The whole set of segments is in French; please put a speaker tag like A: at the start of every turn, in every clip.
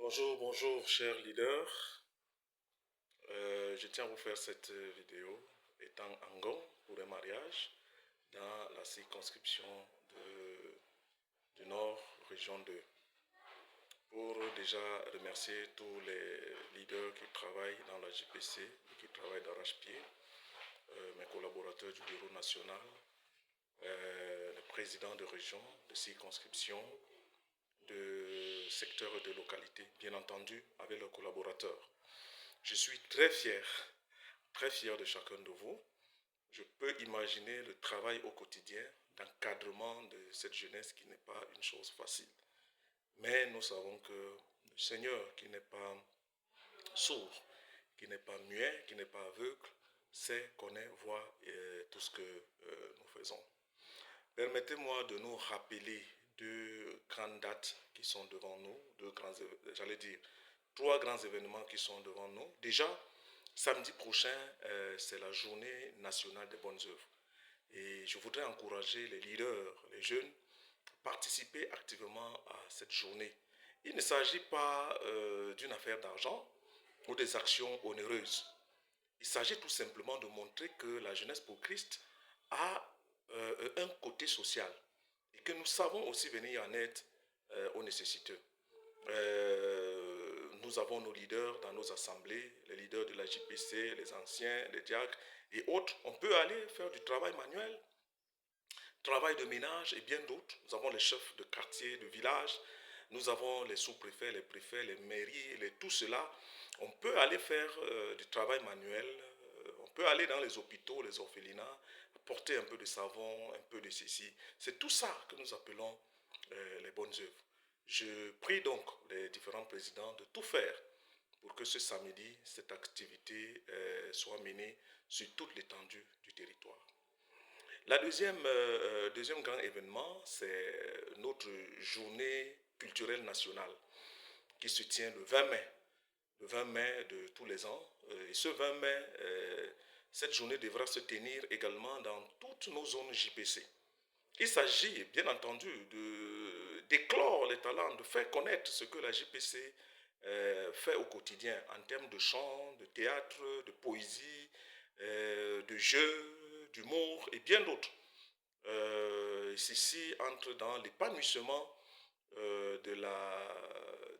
A: Bonjour, bonjour, chers leaders. Je tiens à vous faire cette vidéo étant Angon pour un mariage dans la circonscription du Nord, région 2. Pour déjà remercier tous les leaders qui travaillent dans la JPC, qui travaillent d'arrache-pied, mes collaborateurs du bureau national, les présidents de région, de circonscription, de secteurs et de localités, bien entendu avec leurs collaborateurs. Je suis très fier de chacun de vous. Je peux imaginer le travail au quotidien d'encadrement de cette jeunesse qui n'est pas une chose facile. Mais nous savons que le Seigneur, qui n'est pas sourd, qui n'est pas muet, qui n'est pas aveugle, sait, connaît, voit tout ce que nous faisons. Permettez-moi de nous rappeler deux grandes dates qui sont devant nous, trois grands événements qui sont devant nous. Déjà, samedi prochain, c'est la journée nationale des bonnes œuvres. Et je voudrais encourager les leaders, les jeunes, à participer activement à cette journée. Il ne s'agit pas d'une affaire d'argent ou des actions onéreuses. Il s'agit tout simplement de montrer que la jeunesse pour Christ a un côté social et que nous savons aussi venir en aide aux nécessiteux. Nous avons nos leaders dans nos assemblées, les leaders de la JPC, les anciens, les diacres et autres. On peut aller faire du travail manuel, travail de ménage et bien d'autres. Nous avons les chefs de quartier, de village, nous avons les sous-préfets, les préfets, les mairies, tout cela. On peut aller faire du travail manuel, on peut aller dans les hôpitaux, les orphelinats, apporter un peu de savon, un peu de ceci. C'est tout ça que nous appelons les bonnes œuvres. Je prie donc les différents présidents de tout faire pour que ce samedi, cette activité soit menée sur toute l'étendue du territoire. La deuxième grand événement, c'est notre journée culturelle nationale qui se tient le 20 mai. Le 20 mai de tous les ans. Et ce 20 mai, cette journée devra se tenir également dans toutes nos zones JPC. Il s'agit bien entendu d'éclore les talents, de faire connaître ce que la JPC fait au quotidien en termes de chant, de théâtre, de poésie, de jeux, d'humour et bien d'autres. Ceci entre dans l'épanouissement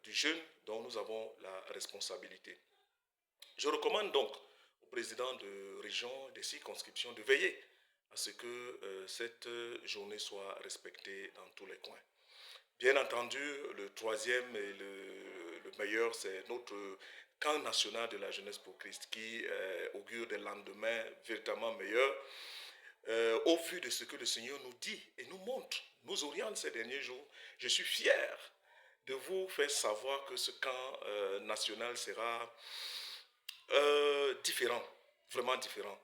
A: du jeune dont nous avons la responsabilité. Je recommande donc au président de région, des circonscriptions, de veiller à ce que cette journée soit respectée dans tous les coins. Bien entendu, le troisième et le meilleur, c'est notre camp national de la jeunesse pour Christ qui augure des lendemains véritablement meilleurs au vu de ce que le Seigneur nous dit et nous montre, nous oriente ces derniers jours. Je suis fier de vous faire savoir que ce camp national sera différent, vraiment différent.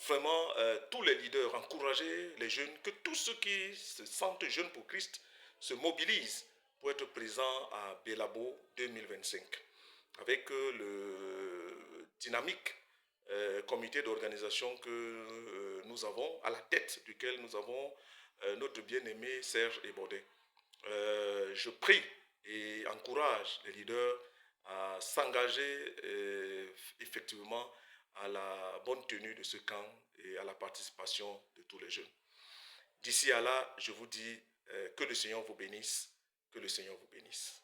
A: Vraiment, tous les leaders, encourager les jeunes, que tous ceux qui se sentent jeunes pour Christ se mobilisent pour être présents à Belabo 2025 avec le dynamique comité d'organisation que nous avons, à la tête duquel nous avons notre bien-aimé Serge Ebodé. Je prie et encourage les leaders à s'engager effectivement à la bonne tenue de ce camp et à la participation de tous les jeunes. D'ici à là, je vous dis que le Seigneur vous bénisse, que le Seigneur vous bénisse.